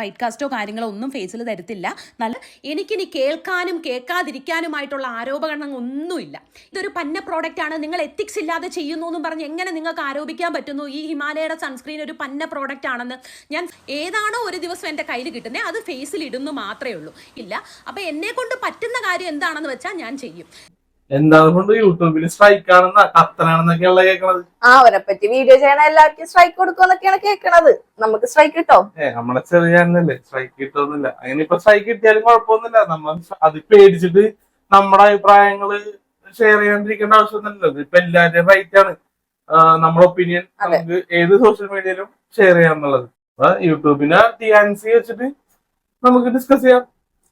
White കാസ്റ്റോ കാര്യങ്ങളോ ഒന്നും ഫേസിൽ തരത്തില്ല. നല്ല എനിക്കിനി കേൾക്കാനും കേൾക്കാതിരിക്കാനുമായിട്ടുള്ള ആരോപണങ്ങൾ ഒന്നുമില്ല. ഇതൊരു പന്ന പ്രോഡക്റ്റ് ആണ്, നിങ്ങൾ എത്തിക്സ് ഇല്ലാതെ ചെയ്യുന്നു എന്നും പറഞ്ഞ് എങ്ങനെ നിങ്ങൾക്ക് ആരോപിക്കാൻ പറ്റുന്നു ഈ ഹിമാലയയുടെ സൺസ്ക്രീൻ ഒരു പന്ന പ്രോഡക്റ്റ് ആണെന്ന്? ഞാൻ ഏതാണോ ഒരു ദിവസം എൻ്റെ കയ്യിൽ കിട്ടുന്നത് അത് ഫേസിൽ ഇടുന്നു മാത്രമേ ഉള്ളൂ. ഇല്ല, അപ്പം എന്നെ കൊണ്ട് പറ്റുന്ന കാര്യം എന്താണെന്ന് വെച്ചാൽ ഞാൻ ചെയ്യും. എന്താണ് യൂട്യൂബിൽ സ്ട്രൈക്ക് ആണെന്ന കത്തനാണെന്നൊക്കെയുള്ള കേൾക്കണത്. അവരെ പറ്റി വീഡിയോ ചെയ്യണ എല്ലാവർക്കും സ്ട്രൈക്ക് കൊടുക്കുമെന്നൊക്കെയാണ് കേൾക്കണത്. നമുക്ക് സ്ട്രൈക്ക് കിട്ടോ? നമ്മളെ ചെറിയ ചാനലല്ലേ, സ്ട്രൈക്ക് കിട്ടുന്നില്ല. അങ്ങനെ ഇപ്പൊ സ്ട്രൈക്ക് കിട്ടിയാലും കുഴപ്പമൊന്നുമില്ല. നമ്മൾ അത് പേടിച്ചിട്ട് നമ്മുടെ അഭിപ്രായങ്ങള് ഷെയർ ചെയ്യാണ്ടിരിക്കേണ്ട ആവശ്യമൊന്നുമില്ല. ഇപ്പൊ എല്ലാവരുടെയും റൈറ്റ് ആണ് നമ്മുടെ ഒപ്പീനിയൻ നമുക്ക് ഏത് സോഷ്യൽ മീഡിയയിലും ഷെയർ ചെയ്യാന്നുള്ളത്. അപ്പൊ യൂട്യൂബിനെ TNC വെച്ചിട്ട് നമുക്ക് ഡിസ്കസ് ചെയ്യാം.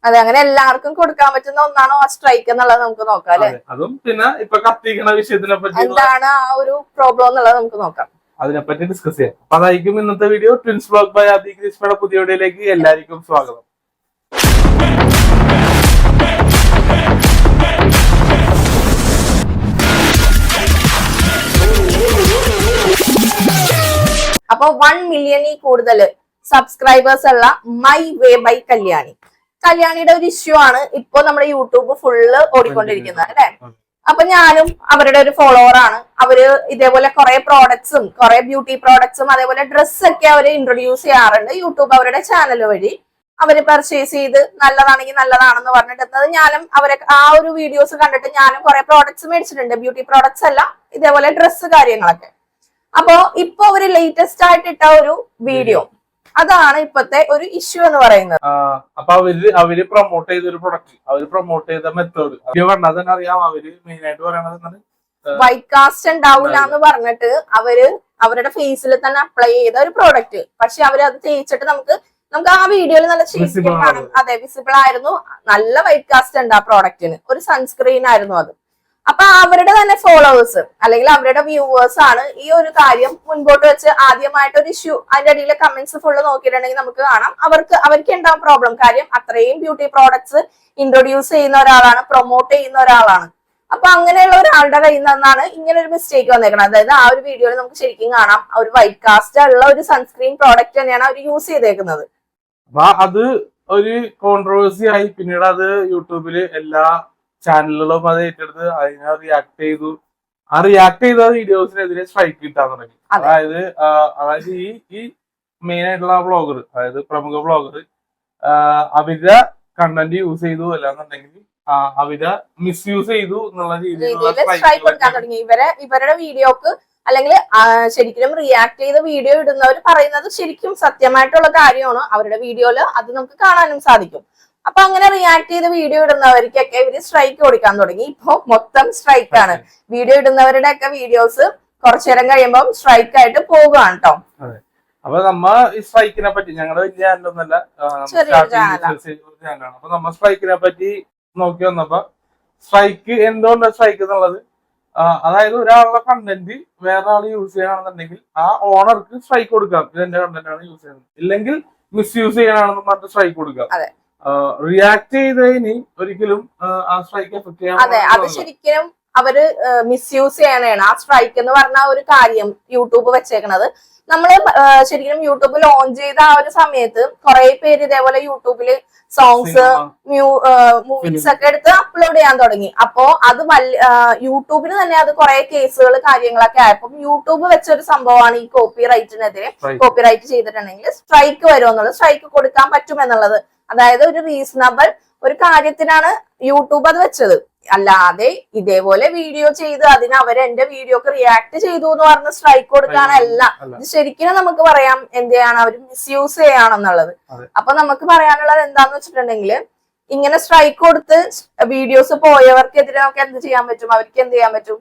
അതെ, അങ്ങനെ എല്ലാവർക്കും കൊടുക്കാൻ പറ്റുന്ന ഒന്നാണോ ആ സ്ട്രൈക്ക് എന്നുള്ളത് നമുക്ക് നോക്കാം അല്ലെ. അതും പിന്നെ ഇപ്പൊ കത്തിക്കണ വിഷയത്തിനെ പറ്റി എന്താണ് ആ ഒരു പ്രോബ്ലം എന്നുള്ളത് നമുക്ക് നോക്കാം, അതിനെപ്പറ്റി ഡിസ്കസ് ചെയ്യാം. അപ്പൊ അതായിരിക്കും ഇന്നത്തെ വീഡിയോ. ട്വിൻസ് വ്ലോഗ് ബൈ ആദി ഗ്രീഷ്മയുടെ പുതിയ വീഡിയോയിലേക്ക് എല്ലാവർക്കും സ്വാഗതം. അപ്പൊ 1 മില്യണിൽ കൂടുതൽ സബ്സ്ക്രൈബേഴ്സ് ഉള്ള മൈ വേ ബൈ കല്യാണിയുടെ ഒരു ഇഷ്യൂ ആണ് ഇപ്പൊ നമ്മുടെ യൂട്യൂബ് ഫുള്ള് ഓടിക്കൊണ്ടിരിക്കുന്നത് അല്ലെ. അപ്പൊ ഞാനും അവരുടെ ഒരു ഫോളോവർ ആണ്. അവര് ഇതേപോലെ കുറെ പ്രോഡക്ട്സും കുറെ ബ്യൂട്ടി പ്രോഡക്ട്സും അതേപോലെ ഡ്രസ്സൊക്കെ അവര് ഇൻട്രൊഡ്യൂസ് ചെയ്യാറുണ്ട് യൂട്യൂബ് അവരുടെ ചാനൽ വഴി. അവര് പർച്ചേസ് ചെയ്ത് നല്ലതാണെങ്കിൽ നല്ലതാണെന്ന് പറഞ്ഞിട്ട് ഞാനും അവരെ ആ ഒരു വീഡിയോസ് കണ്ടിട്ട് ഞാനും കുറെ പ്രോഡക്ട്സ് മേടിച്ചിട്ടുണ്ട്. ബ്യൂട്ടി പ്രോഡക്ട്സ് അല്ല, ഇതേപോലെ ഡ്രസ്സ് കാര്യങ്ങളൊക്കെ. അപ്പൊ ഇപ്പൊ അവര് ലേറ്റസ്റ്റ് ആയിട്ട് ഇട്ട ഒരു വീഡിയോ, അതാണ് ഇപ്പത്തെ ഒരു ഇഷ്യൂ എന്ന് പറയുന്നത്. അപ്പൊ അവര് പ്രൊമോട്ട് ചെയ്ത ഒരു പ്രൊഡക്റ്റ്, അവര് പ്രൊമോട്ട് ചെയ്ത മെത്തേഡ് കണ്ടാൽ തന്നെ അറിയാം. അവര് മെയിൻ ആയിട്ട് പറയണത് വൈറ്റ് കാസ്റ്റ് ഉണ്ടാവില്ല എന്ന് പറഞ്ഞിട്ട് അവരുടെ ഫേസിൽ തന്നെ അപ്ലൈ ചെയ്ത ഒരു പ്രോഡക്റ്റ്. പക്ഷെ അവര് അത് തേച്ചിട്ട് നമുക്ക് ആ വീഡിയോയിൽ നല്ല ശരിക്കും കാണും. അതെ, വിസിബിൾ ആയിരുന്നു. നല്ല വൈറ്റ് കാസ്റ്റ് ഉണ്ട് ആ പ്രോഡക്റ്റിന്. ഒരു സൺസ്ക്രീൻ ആയിരുന്നു അത്. അപ്പൊ അവരുടെ തന്നെ ഫോളോവേഴ്സ് അല്ലെങ്കിൽ അവരുടെ വ്യൂവേഴ്സ് ആണ് ഈ ഒരു കാര്യം മുൻപോട്ട് വെച്ച് ആദ്യമായിട്ട് ഒരു ഇഷ്യൂ. അതിന്റെ അടിയിലെ കമന്റ്സ് ഫുള്ള് നോക്കിയിട്ടുണ്ടെങ്കിൽ നമുക്ക് കാണാം അവർക്ക് ഉണ്ടാവും പ്രോബ്ലം. കാര്യം അത്രയും ബ്യൂട്ടി പ്രോഡക്ട്സ് ഇൻട്രൊഡ്യൂസ് ചെയ്യുന്ന ഒരാളാണ്, പ്രൊമോട്ട് ചെയ്യുന്ന ഒരാളാണ്. അപ്പൊ അങ്ങനെയുള്ള ഒരാളുടെ കയ്യിൽ നിന്നാണ് ഇങ്ങനെ ഒരു മിസ്റ്റേക്ക് വന്നേക്കുന്നത്. അതായത് ആ ഒരു വീഡിയോയിൽ നമുക്ക് ശരിക്കും കാണാം ഒരു വൈറ്റ് കാസ്റ്റ് ഉള്ള ഒരു സൺസ്ക്രീൻ പ്രോഡക്റ്റ് തന്നെയാണ് അവർ യൂസ് ചെയ്തേക്കുന്നത്. അപ്പൊ അത് ഒരു കോൺട്രവേഴ്സി ആയി. പിന്നീട് അത് യൂട്യൂബില് എല്ലാ ചാനലുകളും അത് ഏറ്റെടുത്ത് അതിനെ റിയാക്ട് ചെയ്തു. ആ റിയാക്ട് ചെയ്ത വീഡിയോസിനെതിരെ സ്ട്രൈക്ക് കിട്ടാൻ തുടങ്ങി. അതായത് ഈ മെയിൻ ആയിട്ടുള്ള ബ്ലോഗർ, അതായത് പ്രമുഖ ബ്ലോഗർ അവരുടെ കണ്ടന്റ് യൂസ് ചെയ്തു, അല്ലാന്നുണ്ടെങ്കിൽ അവരെ മിസ്യൂസ് ചെയ്തു എന്നുള്ള രീതിയിൽ ഇവരുടെ വീഡിയോക്ക് അല്ലെങ്കിൽ ശരിക്കും റിയാക്ട് ചെയ്ത വീഡിയോ ഇടുന്നവർ പറയുന്നത് ശരിക്കും സത്യമായിട്ടുള്ള കാര്യമാണ്. അവരുടെ വീഡിയോയില് അത് നമുക്ക് കാണാനും സാധിക്കും. അപ്പൊ അങ്ങനെ റിയാക്ട് ചെയ്ത് വീഡിയോ ഇടുന്നവർക്കൊക്കെ ഇവര് സ്ട്രൈക്ക് കൊടുക്കാൻ തുടങ്ങി. ഇപ്പൊ മൊത്തം സ്ട്രൈക്കാണ്. വീഡിയോ ഇടുന്നവരുടെ ഒക്കെ വീഡിയോസ് കുറച്ചു നേരം കഴിയുമ്പോൾ സ്ട്രൈക്ക് ആയിട്ട് പോവുകയാണ് കേട്ടോ. അപ്പൊ നമ്മ ഈ സ്ട്രൈക്കിനെ പറ്റി, ഞങ്ങളുടെ വലിയ ചാനലൊന്നല്ല, ചാനലാണ്. അപ്പൊ നമ്മ സ്ട്രൈക്കിനെ പറ്റി നോക്കി വന്നപ്പോ സ്ട്രൈക്ക് എന്തുകൊണ്ടാണ് സ്ട്രൈക്ക് എന്നുള്ളത്, അതായത് ഒരാളുടെ കണ്ടന്റ് വേറെ ആൾ യൂസ് ചെയ്യണമെന്നുണ്ടെങ്കിൽ ആ ഓണർക്ക് സ്ട്രൈക്ക് കൊടുക്കാം. ഇത് എന്റെ കണ്ടന്റ് ആണ് യൂസ് ചെയ്യുന്നത്, ഇല്ലെങ്കിൽ മിസ്യൂസ് ചെയ്യാനാണെന്ന് പറഞ്ഞിട്ട് സ്ട്രൈക്ക് കൊടുക്കാം. റിയാക്ട് ചെയ്തതിന് ഒരിക്കലും ആ സ്ട്രൈക്ക് എഫക്ട് ചെയ്യാൻ. അതെ, അത് ശരിക്കും അവര് മിസ്യൂസ് ചെയ്യാനാണ് ആ സ്ട്രൈക്ക് എന്ന് പറഞ്ഞ ഒരു കാര്യം യൂട്യൂബ് വെച്ചേക്കണത്. നമ്മള് ശരിക്കും യൂട്യൂബ് ലോഞ്ച് ചെയ്ത ആ ഒരു സമയത്ത് കുറെ പേര് ഇതേപോലെ യൂട്യൂബില് സോങ്സ് മൂവീസ് ഒക്കെ എടുത്ത് അപ്ലോഡ് ചെയ്യാൻ തുടങ്ങി. അപ്പോ അത് യൂട്യൂബിന് തന്നെ അത് കുറെ കേസുകൾ കാര്യങ്ങളൊക്കെ ആയപ്പോ യൂട്യൂബ് വെച്ചൊരു സംഭവമാണ് ഈ കോപ്പി റൈറ്റിനെതിരെ. കോപ്പി റൈറ്റ് ചെയ്തിട്ടുണ്ടെങ്കിൽ സ്ട്രൈക്ക് വരുമെന്നുള്ളത്, സ്ട്രൈക്ക് കൊടുക്കാൻ പറ്റുമെന്നുള്ളത്. അതായത് ഒരു റീസണബിൾ ഒരു കാര്യത്തിനാണ് യൂട്യൂബ് അത് വെച്ചത്. അല്ലാതെ ഇതേപോലെ വീഡിയോ ചെയ്ത് അതിന് എന്റെ വീഡിയോക്ക് റിയാക്ട് ചെയ്തു എന്ന് പറഞ്ഞ് സ്ട്രൈക്ക് കൊടുക്കാനല്ല. ഇത് ശരിക്കും നമുക്ക് പറയാം എന്ത് ചെയ്യാണ്, അവർ മിസ്യൂസ് ചെയ്യാണെന്നുള്ളത്. അപ്പൊ നമുക്ക് പറയാനുള്ളത് എന്താന്ന് വെച്ചിട്ടുണ്ടെങ്കിൽ ഇങ്ങനെ സ്ട്രൈക്ക് കൊടുത്ത് വീഡിയോസ് പോയവർക്കെതിരെ നമുക്ക് എന്ത് ചെയ്യാൻ പറ്റും, അവർക്ക് എന്ത് ചെയ്യാൻ പറ്റും?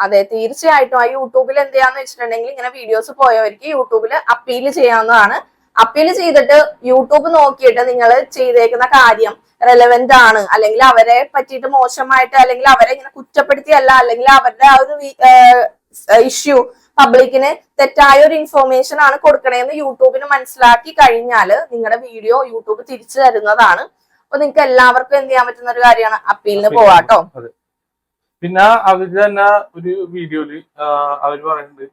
അതെ, തീർച്ചയായിട്ടും ആ യൂട്യൂബിൽ എന്ത് ചെയ്യാന്ന് വെച്ചിട്ടുണ്ടെങ്കിൽ ഇങ്ങനെ വീഡിയോസ് പോയവർക്ക് യൂട്യൂബിൽ അപ്പീൽ ചെയ്യാവുന്നതാണ്. അപ്പീൽ ചെയ്തിട്ട് യൂട്യൂബ് നോക്കിയിട്ട് നിങ്ങൾ ചെയ്തേക്കുന്ന കാര്യം റെലവെന്റ് ആണ്, അല്ലെങ്കിൽ അവരെ പറ്റിയിട്ട് മോശമായിട്ട് അല്ലെങ്കിൽ അവരെ ഇങ്ങനെ കുറ്റപ്പെടുത്തിയല്ല, അല്ലെങ്കിൽ അവരുടെ ആ ഒരു ഇഷ്യൂ പബ്ലിക്കിന് തെറ്റായ ഒരു ഇൻഫോർമേഷൻ ആണ് കൊടുക്കണേന്ന് യൂട്യൂബിന് മനസ്സിലാക്കി കഴിഞ്ഞാൽ നിങ്ങളുടെ വീഡിയോ യൂട്യൂബ് തിരിച്ചു തരുന്നതാണ്. അപ്പൊ നിങ്ങൾക്ക് എല്ലാവർക്കും എന്ത് ചെയ്യാൻ പറ്റുന്ന ഒരു കാര്യമാണ് അപ്പീലിന് പോവാട്ടോ. പിന്നെ അവര് തന്നെ ഒരു വീഡിയോയില് അവര് പറയുന്നുണ്ട്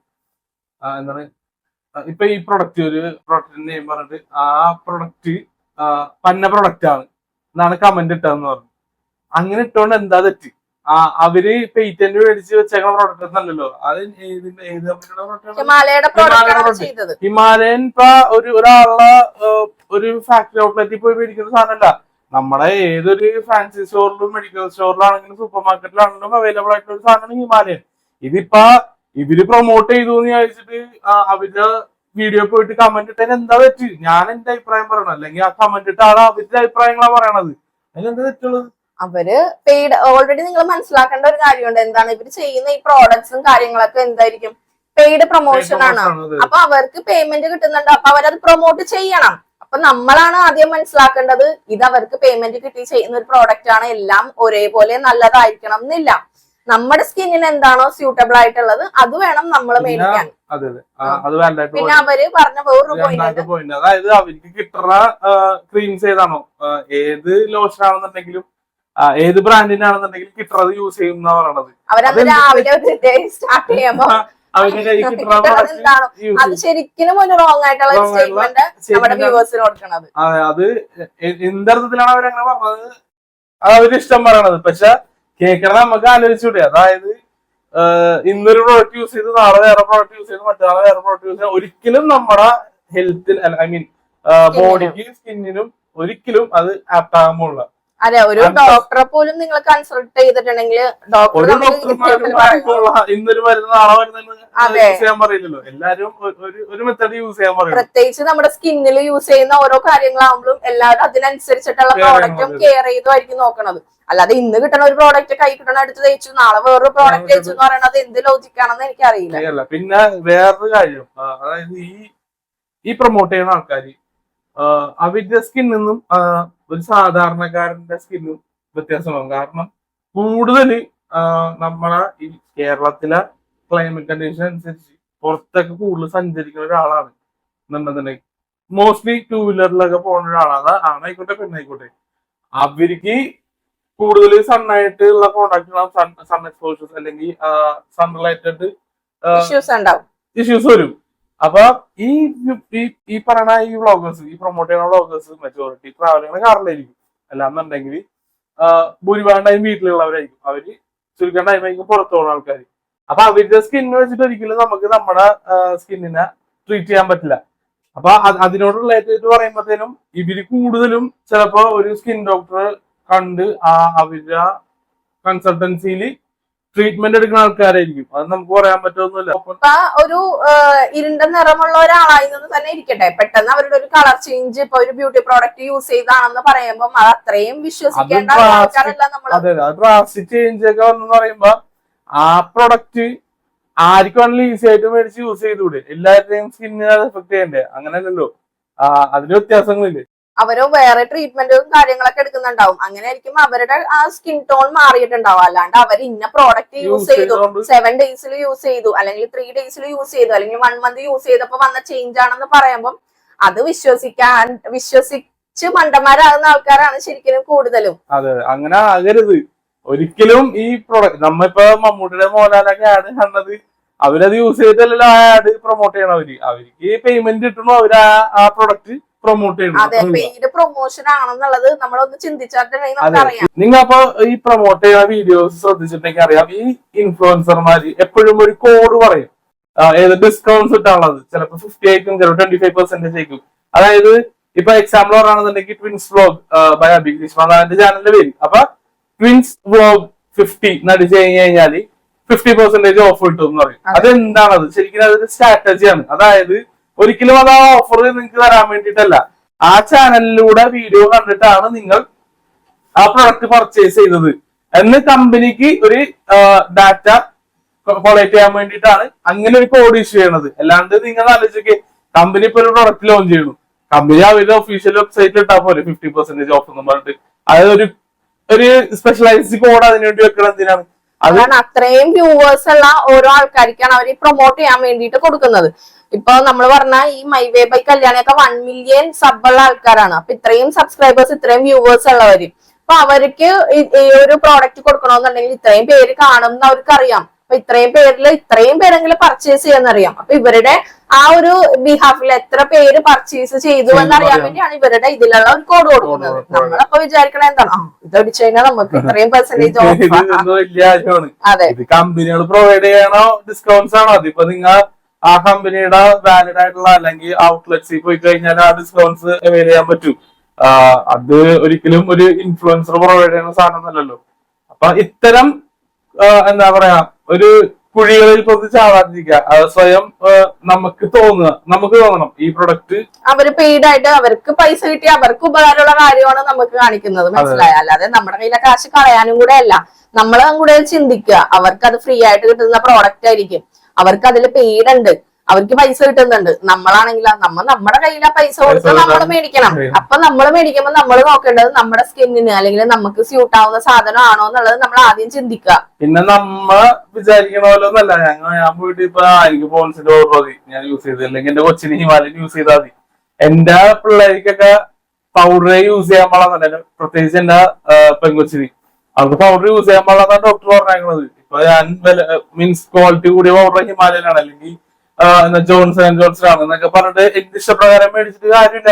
എന്താണ്, ഇപ്പൊ ഈ പ്രൊഡക്റ്റ് ഒരു പ്രൊഡക്റ്റിന്റെ നെയിം പറഞ്ഞിട്ട് ആ പ്രൊഡക്റ്റ് പന്ന പ്രൊഡക്റ്റ് ആണ് എന്നാണ് കമന്റ് ഇട്ടതെന്ന് പറഞ്ഞു. അങ്ങനെ ഇട്ടോണ്ട് എന്താ തെറ്റ്? അവര് പേറ്റന്റ് മേടിച്ച് വെച്ചേക്കുന്ന പ്രൊഡക്റ്റ് ഒന്നല്ലല്ലോ. അത് ഹിമാലയൻ ഇപ്പൊ ഒരാളുടെ ഒരു ഫാക്ടറി ഔട്ട്ലെറ്റിൽ പോയി മേടിക്കുന്ന സാധനമല്ല. നമ്മുടെ ഏതൊരു ഫാൻസി സ്റ്റോറിലും മെഡിക്കൽ സ്റ്റോറിലാണെങ്കിലും സൂപ്പർ മാർക്കറ്റിലാണെങ്കിലും അവൈലബിൾ ആയിട്ടുള്ള ഒരു സാധനമാണ് ഹിമാലയൻ. ഇതിപ്പോ ഇവര് പ്രൊമോട്ട് ചെയ്തു എന്ന് ചോദിച്ചിട്ട് അവരുടെ വീഡിയോ പോയിട്ട് കമന്റ് ഇട്ടതിന് എന്താ തെറ്റ്? ഞാൻ എന്റെ അഭിപ്രായം പറയണം, അല്ലെങ്കിൽ ആ കമന്റ് ഇട്ട ആളെ അവരുടെ അഭിപ്രായങ്ങളാ പറയണത്. അതിനെന്താ തെറ്റുള്ളത്? അവര് പെയ്ഡ് ഓൾറെഡി നിങ്ങൾ മനസ്സിലാക്കേണ്ട ഒരു കാര്യമുണ്ട്. എന്താണ് ഇവര് ചെയ്യുന്ന ഈ പ്രോഡക്ട്സും കാര്യങ്ങളൊക്കെ എന്തായിരിക്കും? പെയ്ഡ് പ്രൊമോഷൻ ആണ്. അപ്പൊ അവർക്ക് പേയ്മെന്റ് കിട്ടുന്നുണ്ട്. അപ്പൊ അവരത് പ്രൊമോട്ട് ചെയ്യണം. അപ്പൊ നമ്മളാണ് ആദ്യം മനസ്സിലാക്കേണ്ടത് ഇത് അവർക്ക് പേയ്മെന്റ് കിട്ടി ചെയ്യുന്ന ഒരു പ്രോഡക്റ്റ് ആണ്, എല്ലാം ഒരേപോലെ നല്ലതായിരിക്കണം എന്നില്ല. നമ്മുടെ സ്കിന്നിന് എന്താണോ സ്യൂട്ടബിൾ ആയിട്ടുള്ളത് അത് വേണം നമ്മൾ മേടിക്കാൻ. പിന്നെ അവര് പറഞ്ഞ വേറൊരു പോയിന്റ്, അതായത് അവർക്ക് കിട്ടുന്ന ക്രീംസ് ഏതാണോ, ഏത് ലോഷൻ ആണെന്നുണ്ടെങ്കിലും ഏത് ബ്രാൻഡിന്റെ ആണെന്നുണ്ടെങ്കിലും കിട്ടുന്നത് യൂസ് ചെയ്യും എന്നാ പറയണത്. അവരത് രാവിലെ സ്റ്റാർട്ട് ചെയ്യുമ്പോ അത് ശരിക്കും ഒരു റോങ് ആയിട്ടുള്ള സ്റ്റേറ്റ്മെന്റ് നമ്മുടെ വ്യൂവേഴ്സിന് കൊടുക്കണത്. അതെ, അത് എന്തർത്ഥത്തിലാണ് അവരങ്ങനെ പറഞ്ഞത്? അവര് ഇഷ്ടം പറയണത്. പക്ഷെ കേൾക്കണ നമുക്ക് ആലോചിച്ചൂടെ? അതായത് ഇന്നൊരു പ്രോഡക്റ്റ് യൂസ് ചെയ്ത് നാളെ വേറെ പ്രോഡക്റ്റ് യൂസ് ചെയ്ത് മറ്റന്നാളെ വേറെ പ്രോഡക്റ്റ് യൂസ് ചെയ്ത് ഒരിക്കലും നമ്മുടെ ഹെൽത്തിൽ ഐ മീൻ ബോഡിക്ക് സ്കിന്നിനും ഒരിക്കലും അത് ആപ്റ്റ് ആകാൻ പോലുള്ള. അതെ, ഒരു ഡോക്ടറെ പോലും നിങ്ങൾ കൺസൾട്ട് ചെയ്തിട്ടുണ്ടെങ്കിൽ ഇന്നൊരു മരുന്ന് നാളെ മരുന്ന് യൂസ് ചെയ്യാൻ പറയില്ലല്ലോ. എല്ലാരും ഒരു മെത്തേഡ് യൂസ് ചെയ്യാൻ പറയും. പ്രത്യേകിച്ച് നമ്മുടെ സ്കിന്നിൽ യൂസ് ചെയ്യുന്ന ഓരോ കാര്യങ്ങളാകുമ്പോഴും എല്ലാവരും അതിനനുസരിച്ചിട്ടുള്ള പ്രോഡക്റ്റും കെയർ ചെയ്തുമായിരിക്കും നോക്കണത്. അല്ലാതെ ഇന്ന് കിട്ടണ ഒരു പ്രോഡക്റ്റ് കൈ കിട്ടണ എടുത്ത് തേച്ചു നാളെ വേറൊരു പ്രോഡക്റ്റ് തേച്ചു എന്ന് പറയുന്നത് എന്ത് ലോജിക്കാണെന്ന് എനിക്കറിയില്ല. പിന്നെ വേറൊരു കാര്യം, അതായത് ഈ പ്രൊമോട്ട് ചെയ്യുന്ന ആൾക്കാർ അവരുടെ സ്കിന്നിൽ നിന്നും ഒരു സാധാരണക്കാരന്റെ സ്കിന്നും വ്യത്യാസമാകും. കാരണം കൂടുതൽ നമ്മളെ ഈ കേരളത്തിലെ ക്ലൈമറ്റ് കണ്ടീഷൻ അനുസരിച്ച് പുറത്തൊക്കെ കൂടുതൽ സഞ്ചരിക്കുന്ന ഒരാളാണ് എന്നുണ്ടെന്നുണ്ടെങ്കിൽ മോസ്റ്റ്ലി ടൂ വീലറിലൊക്കെ പോകുന്ന ഒരാളാണ്. ആണായിക്കോട്ടെ പെണ്ണായിക്കോട്ടെ, അവർക്ക് കൂടുതൽ സണ്ണായിട്ടുള്ള കോണ്ടാക്ട് സൺ എക്സ്പോഷേഴ്സ് അല്ലെങ്കിൽ സൺ റിലേറ്റഡ് ഇഷ്യൂസ് വരും. അപ്പൊ ഈ പറയണ ഈ വ്ളോഗേഴ്സ്, ഈ പ്രൊമോട്ട് ചെയ്യുന്ന വ്ളോഗേഴ്സ് മെജോറിറ്റി ട്രാവലിംഗ് കാറിലായിരിക്കും. അല്ലാന്നുണ്ടെങ്കിൽ ഭൂരിഭാഗം ടൈം വീട്ടിലുള്ളവരായിരിക്കും. അവര് ചുരുക്കം ടൈമായിരിക്കും പുറത്തു പോകുന്ന ആൾക്കാർ. അപ്പൊ അവരുടെ സ്കിന്ന് വെച്ചിട്ട് ഒരിക്കലും നമുക്ക് നമ്മുടെ സ്കിന്നിനെ ട്രീറ്റ് ചെയ്യാൻ പറ്റില്ല. അപ്പൊ അതിനോട് റിലേറ്റഡ് പറയുമ്പോഴത്തേനും ഇവര് കൂടുതലും ചിലപ്പോ ഒരു സ്കിൻ ഡോക്ടറെ കണ്ട് അവരുടെ കൺസൾട്ടൻസിയിൽ ട്രീറ്റ്മെന്റ് എടുക്കുന്ന ആൾക്കാരായിരിക്കും. അത് നമുക്ക് പറയാൻ പറ്റുമൊന്നുമില്ല. ഒരു ഇരുണ്ട നിറമുള്ള ഒരാളായി നിന്ന് തന്നെ ഇരിക്കട്ടെ, പെട്ടെന്ന് അവരുടെ ഒരു കളർ ചേഞ്ച് ഇപ്പൊ ഒരു ബ്യൂട്ടി പ്രോഡക്റ്റ് യൂസ് ചെയ്താണെന്ന് പറയുമ്പോൾ അത് അത്രയും വിശ്വസിക്കേണ്ട ആൾക്കാരല്ല നമ്മൾ. അതെ, ഡ്രാസ്റ്റിക് ചേഞ്ച് ഒക്കെ വന്നെന്ന് പറയുമ്പോ ആ പ്രൊഡക്റ്റ് ആർക്കും വേണമെങ്കിലും ഈസി ആയിട്ട് മേടിച്ച് യൂസ് ചെയ്തുകൂടെ? എല്ലാവരുടെയും സ്കിന്നിനെ അത് എഫക്ട് ചെയ്യണ്ടേ? അങ്ങനെയല്ലല്ലോ. അതിന് വ്യത്യാസങ്ങളില്ലേ? അവരോ വേറെ ട്രീറ്റ്മെന്റും കാര്യങ്ങളൊക്കെ എടുക്കുന്നുണ്ടാവും. അങ്ങനെ ആയിരിക്കും അവരുടെ ആ സ്കിൻ ടോൺ മാറിയിട്ടുണ്ടാവും. അല്ലാണ്ട് അവർ ഇന്ന പ്രോഡക്റ്റ് യൂസ് ചെയ്തു 7 ഡേയ്സിൽ യൂസ് ചെയ്തു അല്ലെങ്കിൽ 3 ഡേയ്സിൽ യൂസ് ചെയ്തു അല്ലെങ്കിൽ 1 മന്ത് യൂസ് ചെയ്തപ്പോ വന്ന ചേഞ്ച് ആണെന്ന് പറയുമ്പോൾ അത് വിശ്വസിച്ച് മണ്ടന്മാരാകുന്ന ആൾക്കാരാണ് ശരിക്കും കൂടുതലും. അതെ, അങ്ങനെ ആകരുത് ഒരിക്കലും. ഈ പ്രോഡക്റ്റ് നമ്മളിപ്പോ മമ്മൂട്ടിയുടെ മോഹൻലാലൊക്കെ ആഡ് കണ്ടത് അവരത് യൂസ് ചെയ്തിട്ടല്ലോ ആ ആഡ് പ്രൊമോട്ട് ചെയ്യണം. അവർക്ക് പേയ്മെന്റ് കിട്ടണോ അവര് ആ പ്രൊഡക്റ്റ് പ്രൊമോട്ട് ചെയ്യണം. അതെ, പെയ്ഡ് പ്രൊമോഷൻ ആണെന്നുള്ളത് നമ്മളൊന്ന് ചിന്തിച്ചിട്ടുണ്ടെങ്കിൽ നമുക്കറിയാം. നിങ്ങൾ അപ്പൊ ഈ പ്രൊമോട്ട് ചെയ്യുന്ന വീഡിയോസ് ശ്രദ്ധിച്ചിട്ടുണ്ടെങ്കിൽ അറിയാം, ഈ ഇൻഫ്ലുവൻസർമാര് എപ്പോഴും ഒരു കോഡ് പറയും. ഏത് ഡിസ്കൗണ്ട്സ് ഇട്ടാണുള്ളത്. ചിലപ്പോൾ 50 ആയിരിക്കും, ചിലപ്പോൾ 25% ആയിരിക്കും. അതായത് ഇപ്പൊ എക്സാമ്പിൾ പറയുകയാണെന്നുണ്ടെങ്കിൽ ട്വിൻസ് വ്ലോഗ് ബൈ അഭിഗ്രീഷ് എന്റെ ചാനലിന്റെ പേര്. അപ്പൊ ട്വിൻസ് വ്ലോഗ് 50 നടിച്ചു കഴിഞ്ഞാല് 50% ഓഫ് കിട്ടും എന്ന് പറയും. അതെന്താണത്? ശരിക്കും അതൊരു സ്ട്രാറ്റജിയാണ്. അതായത് ഒരിക്കലും അത് ആ ഓഫർ നിങ്ങൾക്ക് തരാൻ വേണ്ടിയിട്ടല്ല. ആ ചാനലിലൂടെ വീഡിയോ കണ്ടിട്ടാണ് നിങ്ങൾ ആ പ്രൊഡക്റ്റ് പർച്ചേസ് ചെയ്തത് എന്ന് കമ്പനിക്ക് ഒരു ഡാറ്റ കൊളക്ട് ചെയ്യാൻ വേണ്ടിയിട്ടാണ് അങ്ങനെ ഒരു കോഡ് ഇഷ്യൂ ചെയ്യണത്. അല്ലാണ്ട് നിങ്ങൾ ആലോചിക്കെ കമ്പനി ഇപ്പൊ ഒരു പ്രൊഡക്റ്റ് ലോഞ്ച് ചെയ്യുന്നു, കമ്പനി അവരുടെ ഒഫീഷ്യൽ വെബ്സൈറ്റിൽ ഇട്ടാൽ പോലെ 50% ഓഫ് എന്ന് പറഞ്ഞിട്ട് അതായത് ഒരു സ്പെഷ്യലൈസ്ഡ് കോഡ് അതിനുവേണ്ടി വെക്കണം. എന്തിനാണ്? അതാണ് അത്രയും വ്യൂവേഴ്സ് ഉള്ള ഓരോ ആൾക്കാർക്കാണ് അവർ പ്രൊമോട്ട് ചെയ്യാൻ വേണ്ടിയിട്ട് കൊടുക്കുന്നത്. ഇപ്പൊ നമ്മൾ പറഞ്ഞ ഈ മൈവേ ബൈ കല്യാണിയൊക്കെ 1 മില്യൺ സബുള്ള ആൾക്കാരാണ്. അപ്പൊ ഇത്രയും സബ്സ്ക്രൈബേഴ്സ് ഇത്രയും വ്യൂവേഴ്സ് ഉള്ളവര്, അപ്പൊ അവർക്ക് ഈ ഒരു പ്രോഡക്റ്റ് കൊടുക്കണമെന്നുണ്ടെങ്കിൽ ഇത്രയും പേര് കാണും എന്ന് അവർക്ക് അറിയാം. അപ്പൊ ഇത്രയും പേരെങ്കിലും പർച്ചേസ് ചെയ്യാന്നറിയാം. അപ്പൊ ഇവരുടെ ആ ഒരു ബിഹാഫിൽ എത്ര പേര് പർച്ചേസ് ചെയ്തു എന്നറിയാൻ വേണ്ടിയാണ് ഇവരുടെ ഇതിലുള്ള ഒരു കോഡ് കൊടുക്കുന്നത്. നമ്മളപ്പോ വിചാരിക്കണ എന്താണ്, ഇത് അടിച്ചു കഴിഞ്ഞാൽ നമുക്ക് ഇത്രയും പെർസെന്റേജ് അതെ കമ്പനികൾ പ്രൊവൈഡ് ചെയ്യണോ ഡിസ്കൗണ്ട്സ് ആണോ? അതിപ്പോ നിങ്ങൾ ആ കമ്പനിയുടെ വാലിഡ് ആയിട്ടുള്ള അല്ലെങ്കിൽ ഔട്ട്ലെറ്റ്സിൽ പോയി കഴിഞ്ഞാൽ ആ ഡിസ്കൗണ്ട്സ് അവൈൽ ചെയ്യാൻ പറ്റും. അത് ഒരിക്കലും ഒരു ഇൻഫ്ലുവൻസർ പ്രൊവൈഡ് ചെയ്യുന്ന സാധനമൊന്നുമല്ലല്ലോ. അപ്പൊ ഇത്തരം എന്താ പറയാ ഒരു കുഴികളിൽ പൊതി ചാവാതിരിക്കുക, സ്വയം നമുക്ക് തോന്നണം ഈ പ്രൊഡക്റ്റ് അവര് പെയ്ഡ് ആയിട്ട് അവർക്ക് പൈസ കിട്ടി അവർക്ക് ഉപകാരമുള്ള കാര്യമാണ് നമുക്ക് കാണിക്കുന്നത്, മനസ്സിലായ? അല്ലാതെ നമ്മുടെ കയ്യിലെ കാശ് കളയാനും കൂടെ അല്ല, നമ്മളും കൂടെ ചിന്തിക്കുക. അവർക്ക് അത് ഫ്രീ ആയിട്ട് കിട്ടുന്ന പ്രോഡക്റ്റ് ആയിരിക്കും, അവർക്ക് അതിൽ പെയ്ഡ് ഉണ്ട്, അവർക്ക് പൈസ കിട്ടുന്നുണ്ട്. നമ്മളാണെങ്കിൽ നമ്മുടെ കയ്യിലെ പൈസ കൊടുത്ത് നമ്മൾ മേടിക്കണം. അപ്പൊ നമ്മൾ മേടിക്കുമ്പോൾ നമ്മൾ നോക്കേണ്ടത് നമ്മുടെ സ്കിന്നിന് അല്ലെങ്കിൽ നമുക്ക് സ്യൂട്ട് ആവുന്ന സാധനം ആണോ എന്നുള്ളത് നമ്മൾ ആദ്യം ചിന്തിക്കുക. പിന്നെ നമ്മ വിചാരിക്കണ പോലെ ഒന്നല്ല. ഞാൻ പോയിട്ട് ഇപ്പൊ എനിക്ക് പോൺസിന്റെ ഓർഡർ മതി ഞാൻ യൂസ് ചെയ്ത്, അല്ലെങ്കിൽ എന്റെ കൊച്ചിന് ഹിമാലയൻ യൂസ് ചെയ്താൽ മതി. എന്റെ പിള്ളേർക്കൊക്കെ പൗഡർ യൂസ് ചെയ്യാൻ പാടില്ല, പ്രത്യേകിച്ച് എന്റെ പെൺകൊച്ചിന് അവർക്ക് പൗഡർ യൂസ് ചെയ്യാൻ പാടില്ലെന്നാണ് ഡോക്ടർ പറഞ്ഞേക്കുന്നത്. ഇപ്പൊ ഞാൻ മീൻസ് ക്വാളിറ്റി കൂടിയ പൗഡർ ഹിമാലയനാണ് അല്ലെങ്കിൽ ജോൺസൺ ആൻഡ് ജോൺസൺ ആണ് എന്നൊക്കെ പറഞ്ഞിട്ട് എന്റെ ഇഷ്ടപ്രകാരം മേടിച്ചിട്ട് കാര്യമില്ല.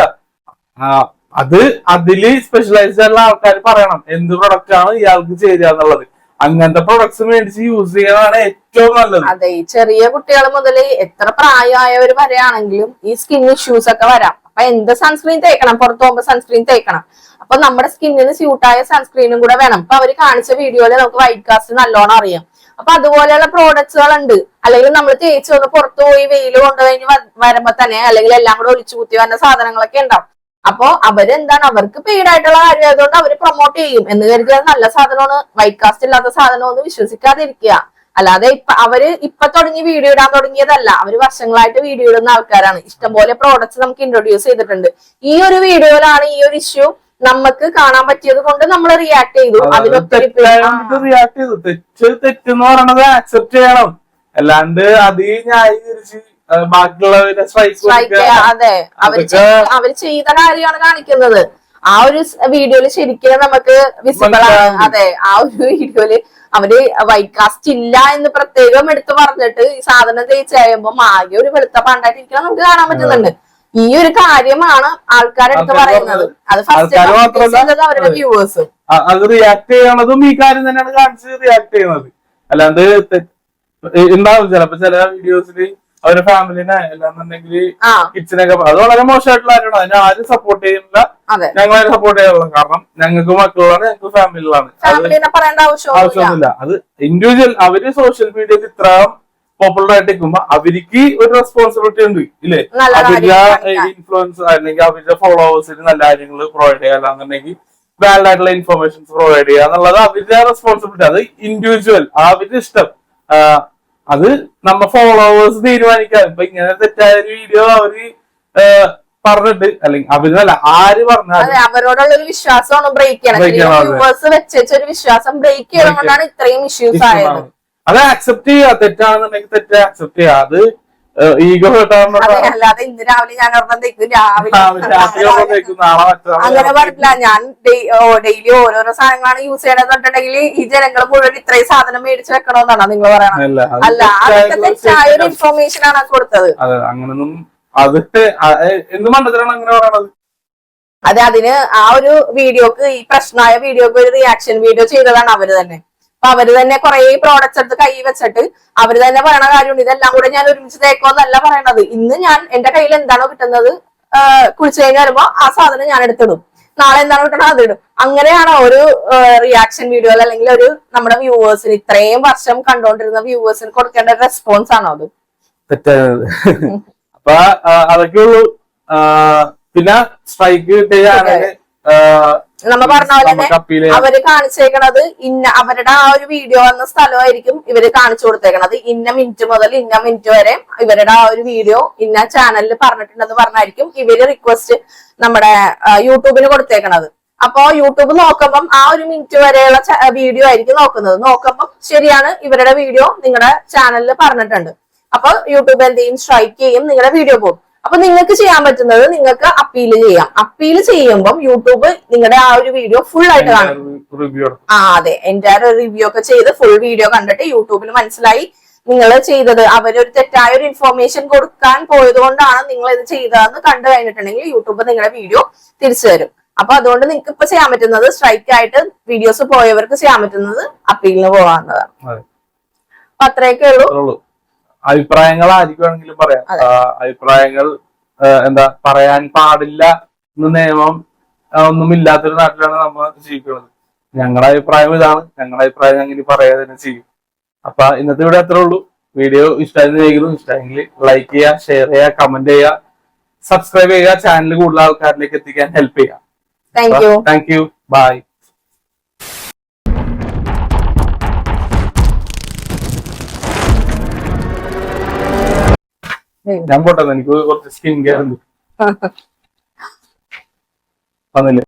അത് അതില് സ്പെഷ്യലൈസ്ഡ് ആയിട്ടുള്ള ആൾക്കാർ പറയണം എന്ത് പ്രൊഡക്റ്റ് ആണ് ഇയാൾക്ക് ചേരുക എന്നുള്ളത്. അങ്ങനത്തെ പ്രൊഡക്ട്സ് മേടിച്ച് യൂസ് ചെയ്യാനാണ് ഏറ്റവും നല്ലത്. അതെ, ഈ ചെറിയ കുട്ടികൾ മുതൽ എത്ര പ്രായമായവർ വരെയാണെങ്കിലും ഈ സ്കിൻ ഇഷ്യൂസ് ഒക്കെ വരാം. അപ്പൊ എന്ത് സൺസ്ക്രീൻ തേക്കണം, പുറത്ത് പോകുമ്പോ സൺസ്ക്രീൻ തേക്കണം. അപ്പൊ നമ്മുടെ സ്കിന്നിന് സ്യൂട്ടായ സൺസ്ക്രീനും കൂടെ വേണം. അപ്പൊ അവര് കാണിച്ച വീഡിയോയില് നമുക്ക് വൈറ്റ് കാസ്റ്റ് നല്ലോണം അറിയാം. അപ്പൊ അതുപോലെയുള്ള പ്രോഡക്ട്സുകൾ ഉണ്ട്. അല്ലെങ്കിൽ നമ്മൾ തേച്ച് വന്ന് പുറത്തു പോയി വെയിൽ കൊണ്ടുകഴിഞ്ഞ് വരുമ്പോ തന്നെ അല്ലെങ്കിൽ എല്ലാം കൂടെ ഒലിച്ചു കുത്തി വരുന്ന സാധനങ്ങളൊക്കെ ഉണ്ടാവും. അപ്പൊ അവരെന്താണ്, അവർക്ക് പെയ്ഡ് ആയിട്ടുള്ള കാര്യം ആയതുകൊണ്ട് അവര് പ്രൊമോട്ട് ചെയ്യും എന്ന് കരുതി അത് നല്ല സാധനമാണ്, വൈറ്റ് കാസ്റ്റ് ഇല്ലാത്ത സാധനമൊന്നും വിശ്വസിക്കാതിരിക്കുക. അല്ലാതെ അവര് ഇപ്പൊ തുടങ്ങി വീഡിയോ ഇടാൻ തുടങ്ങിയതല്ല, അവര് വർഷങ്ങളായിട്ട് വീഡിയോ ഇടുന്ന ആൾക്കാരാണ്. ഇഷ്ടംപോലെ പ്രോഡക്ട്സ് നമുക്ക് ഇൻട്രൊഡ്യൂസ് ചെയ്തിട്ടുണ്ട്. ഈ ഒരു വീഡിയോയിലാണ് ഈ ഒരു ഇഷ്യൂ നമുക്ക് കാണാൻ പറ്റിയത് കൊണ്ട് നമ്മൾ റിയാക്ട് ചെയ്തു. റിയാക്ട് ചെയ്തു. തെറ്റെന്ന് പറയണത് ആക്സെപ്റ്റ് ചെയ്യണം, അല്ലാണ്ട് അത് ന്യായീകരിച്ച് ബാക്കിയുള്ളവരെ അതെ അവര് ചെയ്ത കാര്യമാണ് കാണിക്കുന്നത്. ആ ഒരു വീഡിയോയില് ശരിക്കും നമുക്ക് വിസിബിൾ ആണ്. അതെ, ആ ഒരു വീഡിയോയില് അവര് വൈറ്റ് കാസ്റ്റ് ഇല്ല എന്ന് പ്രത്യേകം എടുത്ത് പറഞ്ഞിട്ട് ഈ സാധനം തേച്ച് കഴിയുമ്പോ ആകെ ഒരു വെളുത്ത പാണ്ടായിട്ടിരിക്കണം നമുക്ക് കാണാൻ പറ്റുന്നുണ്ട്. ഈ ഒരു കാര്യമാണ് ആൾക്കാരെടുത്ത് പറയുന്നത്. അത് ഫസ്റ്റ് അവരുടെ വ്യൂവേഴ്സ് അത് റിയാക്ട് ചെയ്യണതും ഈ കാര്യം തന്നെയാണ് കാണിച്ച് റിയാക്ട് ചെയ്യുന്നത്. അല്ലാണ്ട് ഉണ്ടാവും ചിലപ്പോ ചില വീഡിയോസിൽ അവരുടെ ഫാമിലിനെ അല്ലാന്നുണ്ടെങ്കിൽ കിച്ചനൊക്കെ അത് വളരെ മോശമായിട്ടുള്ള കാര്യമാണ്. അതിനെ ആരും സപ്പോർട്ട് ചെയ്യുന്നില്ല, ഞങ്ങളെ സപ്പോർട്ട് ചെയ്യാനുള്ള. കാരണം ഞങ്ങൾക്ക് മക്കളാണ്, ഞങ്ങൾക്ക് ഫാമിലികളാണ്, ആവശ്യമൊന്നുമില്ല. അത് ഇൻഡിവിജ്വൽ അവര് സോഷ്യൽ മീഡിയയിൽ ഇത്ര പോപ്പുലർ ആയിട്ട് നിൽക്കുമ്പോ അവർക്ക് ഒരു റെസ്പോൺസിബിലിറ്റി ഉണ്ട് ഇല്ലേ? അവരുടെ ഇൻഫ്ലുവൻസ് അല്ലെങ്കിൽ അവരുടെ ഫോളോവേഴ്സിന് നല്ല കാര്യങ്ങൾ പ്രൊവൈഡ് ചെയ്യുക, അല്ലാന്നുണ്ടെങ്കിൽ വാലിഡ് ആയിട്ടുള്ള ഇൻഫർമേഷൻസ് പ്രൊവൈഡ് ചെയ്യുക എന്നുള്ളത് അവരുടെ റെസ്പോൺസിബിലിറ്റി. അത് ഇൻഡിവിജ്വൽ അവരുടെ ഇഷ്ടം, അത് നമ്മ ഫോളോവേഴ്സ് തീരുമാനിക്കാം. ഇപ്പൊ ഇങ്ങനെ തെറ്റായ ഒരു വീഡിയോ അവര് പറഞ്ഞിട്ട് അല്ലെങ്കിൽ അവരിന്നല്ല ആര് പറഞ്ഞാലും അവരോടുള്ള ഒരു വിശ്വാസമാണ് ബ്രേക്ക് ചെയ്യണം. ഒരു വിശ്വാസം ബ്രേക്ക് ചെയ്തുകൊണ്ടാണ് ഇത്രയും ഇഷ്യൂസ് ആയത്. അത് ആക്സെപ്റ്റ് ചെയ്യുക, തെറ്റാണെന്നുണ്ടെങ്കിൽ തെറ്റ് ആക്സെപ്റ്റ് ചെയ്യുക. അത് ഈഗോ അല്ലാതെ ഇന്ന് രാവിലെ ഞാൻ ഒരെണ്ണം തേക്കും, അങ്ങനെ പറഞ്ഞില്ല. ഞാൻ ഡെയിലി ഓരോരോ സാധനങ്ങളാണ് യൂസ് ചെയ്യണമെന്നുണ്ടെങ്കിൽ ഈ ജനങ്ങൾ മുഴുവൻ ഇത്രയും സാധനം മേടിച്ച് വെക്കണമെന്നാണ് നിങ്ങൾ പറയണത്. അല്ല, അതൊക്കെ തെറ്റായ ഒരു ഇൻഫോർമേഷൻ ആണ് കൊടുത്തത്. അങ്ങനൊന്നും അത് എന്ത് മണ്ടത്തിലാണ് അങ്ങനെ പറയണത്. അതെ, അതിന് ആ ഒരു വീഡിയോക്ക്, ഈ പ്രശ്നമായ വീഡിയോക്ക് ഒരു റിയാക്ഷൻ വീഡിയോ ചെയ്തതാണ് അവര് തന്നെ. അപ്പൊ അവര് തന്നെ കുറെ പ്രോഡക്ട്സ് എടുത്ത് കൈ വെച്ചിട്ട് അവര് തന്നെ പറയണ കാര്യമുണ്ട്, ഇതെല്ലാം കൂടെ ഞാൻ ഒരുമിച്ച് തേക്കോന്നല്ല പറയണത്. ഇന്ന് ഞാൻ എന്റെ കയ്യിൽ എന്താണോ കിട്ടുന്നത് കുളിച്ചു കഴിഞ്ഞ് വരുമ്പോ ആ സാധനം ഞാൻ എടുത്തിടും, നാളെ എന്താണോ കിട്ടണത് അതിടും. അങ്ങനെയാണ് ഒരു റിയാക്ഷൻ വീഡിയോ അല്ലെങ്കിൽ ഒരു നമ്മുടെ വ്യൂവേഴ്സിന്, ഇത്രയും വർഷം കണ്ടോണ്ടിരുന്ന വ്യൂവേഴ്സിന് കൊടുക്കേണ്ട റെസ്പോൺസ് ആണോ അത്? തെറ്റായത്. അപ്പൊ അതൊക്കെ ഉള്ളൂ. പിന്നെ സ്ട്രൈക്ക് കിട്ടിയ നമ്മ പറഞ്ഞ പോലെ തന്നെ അവര് കാണിച്ചേക്കണത് അവരുടെ ആ ഒരു വീഡിയോ വന്ന സ്ഥലമായിരിക്കും ഇവര് കാണിച്ചു കൊടുത്തേക്കണത്. ഇന്ന മിനിറ്റ് മുതൽ ഇന്ന മിനിറ്റ് വരെ ഇവരുടെ ആ ഒരു വീഡിയോ ഇന്ന ചാനലിൽ പറഞ്ഞിട്ടുണ്ടെന്ന് പറഞ്ഞായിരിക്കും ഇവര് റിക്വസ്റ്റ് നമ്മുടെ യൂട്യൂബിന് കൊടുത്തേക്കണത്. അപ്പൊ യൂട്യൂബ് നോക്കുമ്പം ആ ഒരു മിനിറ്റ് വരെയുള്ള വീഡിയോ ആയിരിക്കും നോക്കുന്നത്. നോക്കുമ്പം ശരിയാണ്, ഇവരുടെ വീഡിയോ നിങ്ങളുടെ ചാനലിൽ പറഞ്ഞിട്ടുണ്ട്. അപ്പൊ യൂട്യൂബ് എന്ത് ചെയ്യും, സ്ട്രൈക്ക് ചെയ്യും, നിങ്ങളുടെ വീഡിയോ പോകും. അപ്പൊ നിങ്ങൾക്ക് ചെയ്യാൻ പറ്റുന്നത് നിങ്ങൾക്ക് അപ്പീൽ ചെയ്യാം. അപ്പീൽ ചെയ്യുമ്പോൾ യൂട്യൂബ് നിങ്ങളുടെ ആ ഒരു വീഡിയോ ഫുൾ ആയിട്ട് കാണും. റിവ്യൂ അതെ, എൻ്റെ റിവ്യൂ ഒക്കെ ചെയ്ത് ഫുൾ വീഡിയോ കണ്ടിട്ട് യൂട്യൂബിൽ മനസ്സിലായി നിങ്ങൾ ചെയ്തത് അവരൊരു തെറ്റായ ഒരു ഇൻഫോർമേഷൻ കൊടുക്കാൻ പോയത് കൊണ്ടാണ് നിങ്ങൾ ഇത് ചെയ്തതെന്ന് കണ്ടു കഴിഞ്ഞിട്ടുണ്ടെങ്കിൽ യൂട്യൂബ് നിങ്ങളുടെ വീഡിയോ തിരിച്ചു തരും. അപ്പൊ അതുകൊണ്ട് നിങ്ങൾക്ക് ഇപ്പൊ ചെയ്യാൻ പറ്റുന്നത് സ്ട്രൈക്ക് ആയിട്ട് വീഡിയോസ് പോയവർക്ക് ചെയ്യാൻ പറ്റുന്നത് അപ്പീലിന് പോകാവുന്നതാണ്. അപ്പൊ അത്രയൊക്കെ ഉള്ളൂ. അഭിപ്രായങ്ങൾ ആയിരിക്കുവാണെങ്കിലും പറയാം. അഭിപ്രായങ്ങൾ എന്താ പറയാൻ പാടില്ല എന്ന നിയമം ഒന്നുമില്ലാത്തൊരു നാട്ടിലാണ് നമ്മൾ ജീവിക്കുന്നത്. ഞങ്ങളുടെ അഭിപ്രായം ഇതാണ്, ഞങ്ങളുടെ അഭിപ്രായം അങ്ങനെ പറയാതെ തന്നെ ചെയ്യും. അപ്പൊ ഇന്നത്തെ വീഡിയോ അത്രേ ഉള്ളൂ. വീഡിയോ ഇഷ്ടമെങ്കിൽ ലൈക്ക് ചെയ്യുക, ഷെയർ ചെയ്യുക, കമന്റ് ചെയ്യുക, സബ്സ്ക്രൈബ് ചെയ്യുക, ചാനൽ കൂടുതൽ ആൾക്കാരിലേക്ക് എത്തിക്കാൻ ഹെൽപ്പ് ചെയ്യുക. Thank you, bye. ഞാൻ പോട്ടെ, എനിക്ക് കുറച്ച് സ്കിൻ കെയർ ഉണ്ട്. വന്നില്ലേ?